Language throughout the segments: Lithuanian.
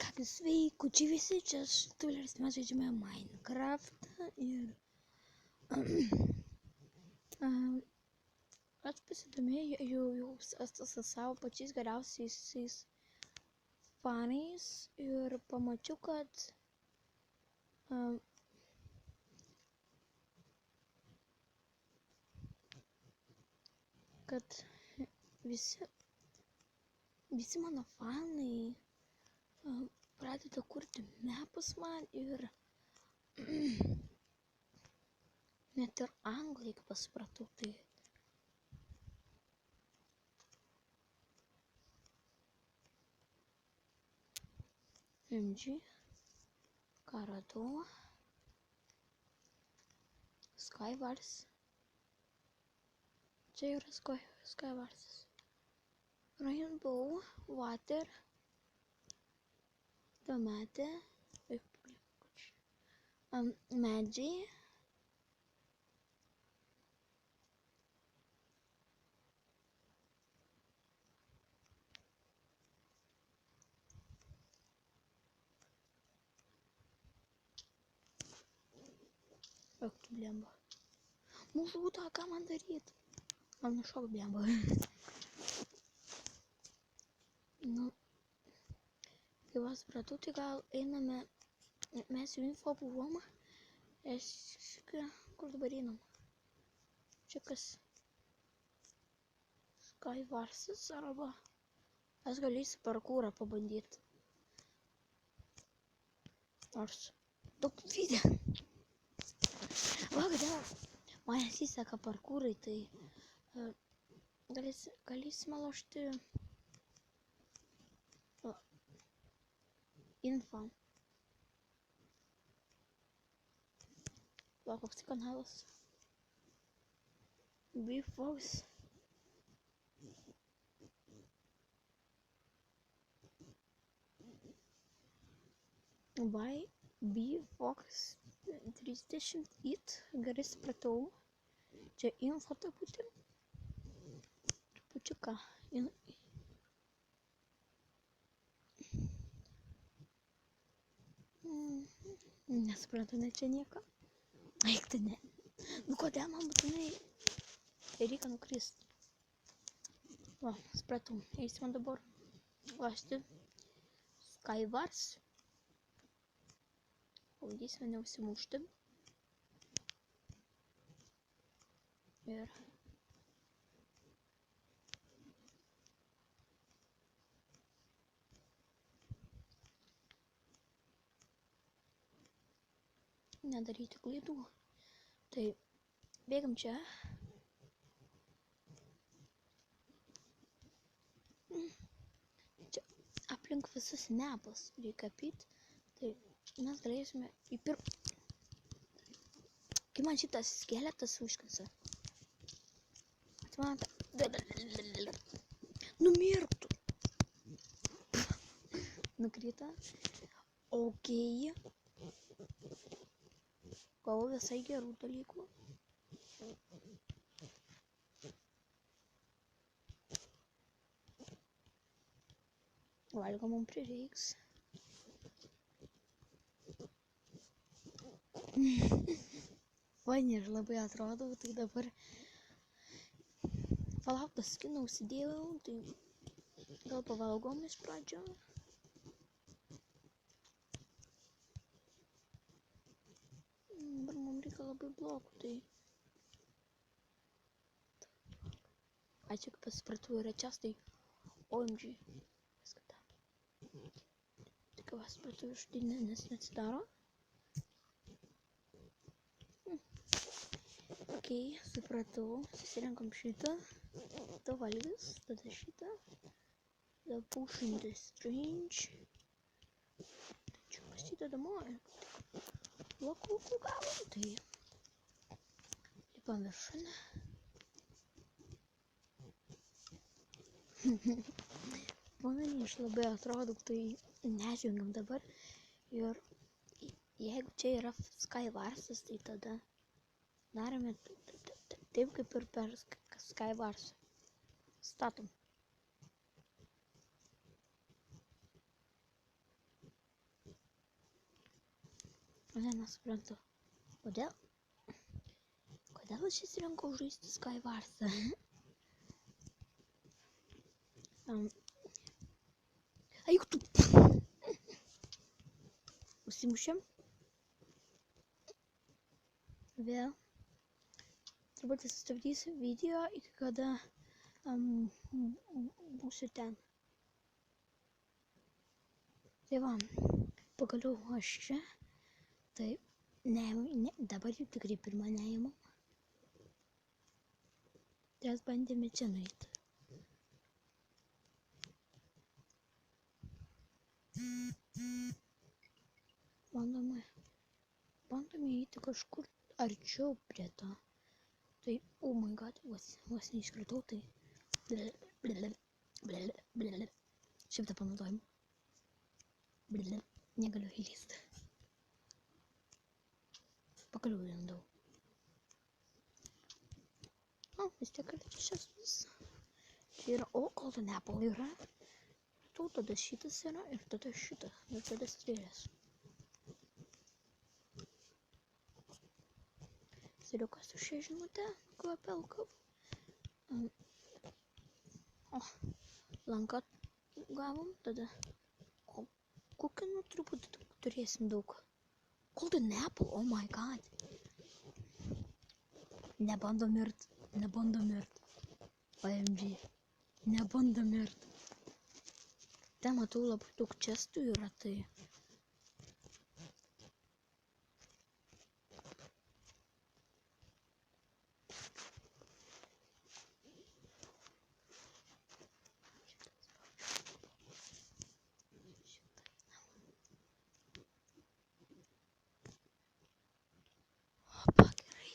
Ką sveikučiai visi, čia Tuleris, mes žaidžiame Minecraftą ir aš pasidomėjau savo pačiais geriausiais fanais ir pamačiau, kad visi mano fanai pradeda kurti mapus man ir net ir anglai, kaip supratau, tai MG, ką radau, Skywars, čia yra Skywarsas, Rainbow, Water, Tomatė, Medžiai, ak tu blemba, mūžūta, ką man daryt, man nušok blemba. Nu, kai vas supratau, tai gal einame, mes jau info buvom, kur dabar einam, čia kas, Skywarsas arba aš galėsiu parkūrą pabandyti, nors daug video. Va, kodėl man nesiseka parkūrai, tai galėsime lošti info. Va, koks tai kanalas. BFox. BFox 30 it, gerai supratau. Čia info trupučiuką. Nesuprantu, ne čia nieko. Eik, tai ne. Nu kodėl man būtinai reikia nukrist? Va, supratau, eisime dabar lošti Skywars. Pabandysime neužsimušti. Ir nedaryti klaidų. Tai bėgam čia. Čia aplink visus mapus reikia apeit. Tai mes galėsime kai man šitas skeletas užkasa. Man numirtų. Nukrito. Okei. Gavau visai gerų dalykų. Valgo mums prireiks. Fani ir labai atrodau, tai dabar palauktas skiną užsidėjau, tai gal pavalgom iš pradžio. Dabar mums reikia labai blokų, tai ačiū, kaip supratau, yra čestai OMG. Viską tam. Tai kaip supratau, iš tai neatsidaro. Okei, supratau, susirenkam šitą, tada valgis, tada šitą, tada pushing the strange. Čia pasideda moja. Blokų gavom, tai lipam viršūnę. Pameni, aš labai atrodau, tai nežingiam dabar. Ir jeigu čia yra Skywarsas, tai tada darome taip kaip ir per Skywarsą. Statom. Ne, nesuprantu. Kodėl aš įsirinkau žaisti Skywarsą? Eik tu! Užsimušėm. Vėl. Turbūt sustabdysiu video, iki kada būsiu ten. Tai va, pagaliau aš čia. Tai dabar jau tikrai pirmą neįmam. Mes bandėme čia nueiti. Bandome eiti kažkur arčiau prie to. Tai, oh my god, vos neiškritau, tai šimtą panaudojimų. Negaliu įlysti. Pagaliau lindau. Vis tiek šis vis. Čia yra, golden apple yra. Tada šitas yra ir tada šitas. Ir tada strėlės. Siriukas su šia žinutė, kvapelkav. Lanką gavom, tada kukinų truputį turėsim daug. Golden apple, oh my god. Nebando mirt. OMG. Nebando mirt. Ten matau labai daug čestų yra, tai. Opa, gerai.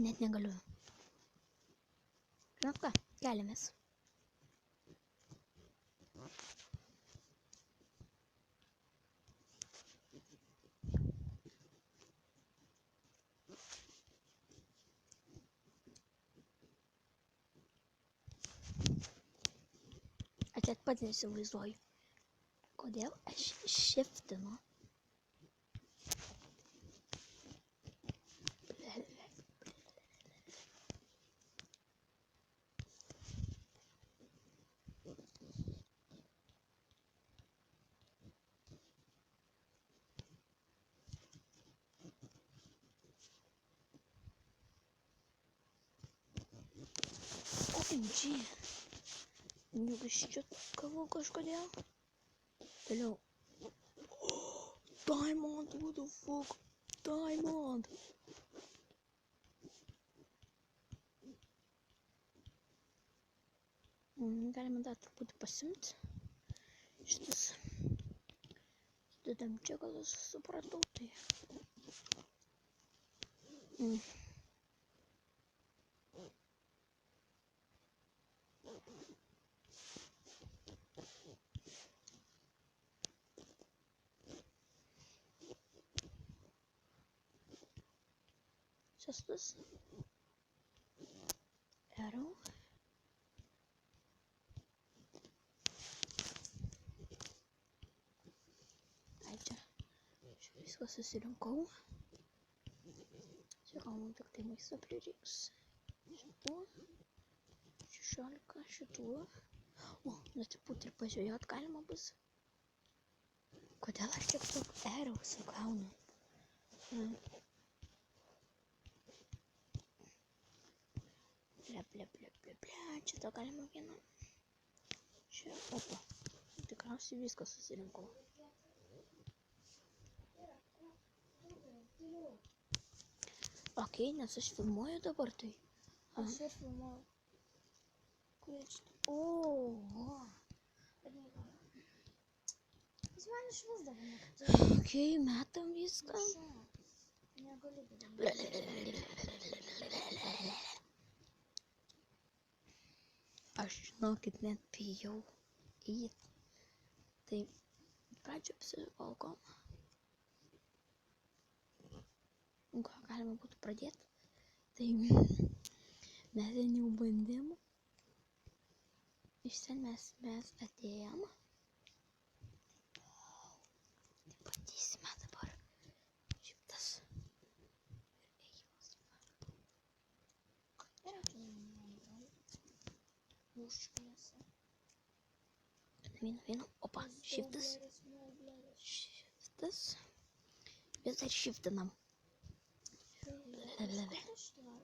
Net negaliu. Na ką, keliamės. Aš net pats nesivaizduoju, kodėl aš shiftinu. OMG. Nugaščiukavau kažkodėl. Toliau. Diamond, what the fuck? Diamond. Galima dar truputį pasimti. Šitas. Didam čia gal aš supratau, tai. Šestas. Arrow. Ai čia. Čia viską susirinkau. Čia gal man tik tai maisto prireiks. Šituo. 16 šituo. Na truputį ir pažiūrėjot galima bus. Kodėl aš tiek daug arrowsų gaunu? Čia to galima vieną. Čia, opa. Tikriausiai viską susirinkau. Okei, nes aš filmuoju dabar, tai. Aš ir filmuoju. Kur čia? Jis man išvesdavo nakti. Okei, metam viską. Negaliu būti. Aš žinokit, net bijau eiti. Tai pradžio apsivalgom. Ką galima būtų pradėti? Tai mes ten jau bandėm. Iš ten mes atėjom. Tai patysim dabar. užknisa. Vienu. Opa, shiftas. Shiftas. Vis dar shiftinam.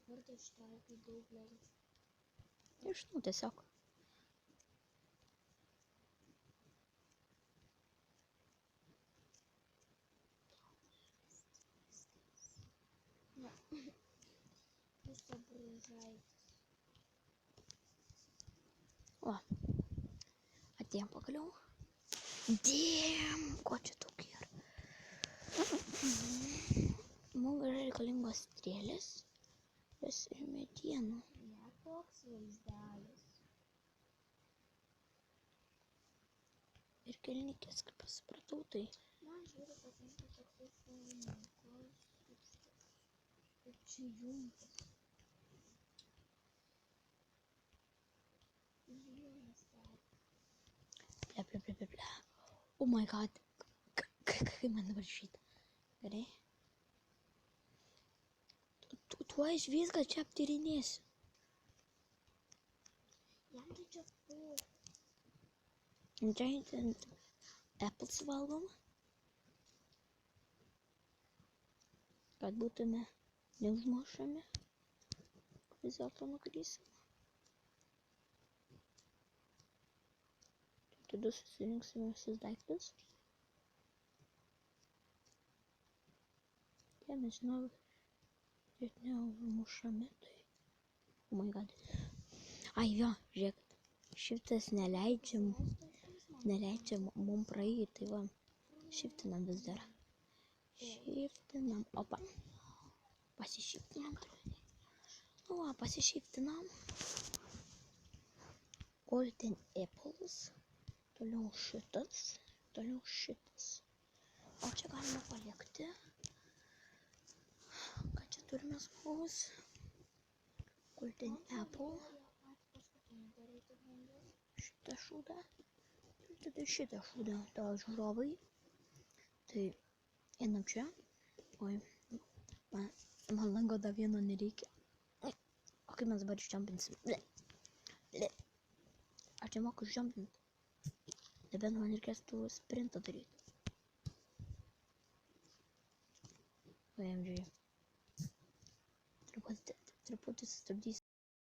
Vardą ištarė, kai daubleris. Nežinau, tiesiog. Pusę brūžaitis. O, atėjom pagaliau. Damn, ko čia daug yra. Mums yra reikalingos strėlės, jas ir medienų. Ne toks vaizdelis. Ir kelnikės, kaip aš supratau, tai Man žiūri patinka toksai filmukas. Kaip čia juntas. ble. Oh my god. Kaip man dabar šitą. Gerai. Tuo aš viską čia aptyrinėsiu. Jam tai čia pūk. Giant apples valgom. Kad būtume neužmušami. Vis dėlto nukrysim. Tada susirinksime visus daiktus. Ja, mes žinau, kad neužmušami, tai... Oh my god. Ai, jo, žiūrėk. Šiftas neleidžia mum praeiti, tai va. Šiftinam vis dar. Šiftinam, opa. Pasišiftinam. Nu va, pasišiftinam. Golden apples. Toliau šitas. O čia galima palikti. Ką čia turime smagaus? Golden apple. Šitą šūdą. Ir tada šitą šūdą. Ta žiūrovai. Tai einam čia. Oi. Man lango dar vieno nereikia. O kaip mes dabar išjumpinsim? Aš čia moku išjumpinti. Nebent man reikės tų sprintą daryti. OMG. Truputį sustabdysiu.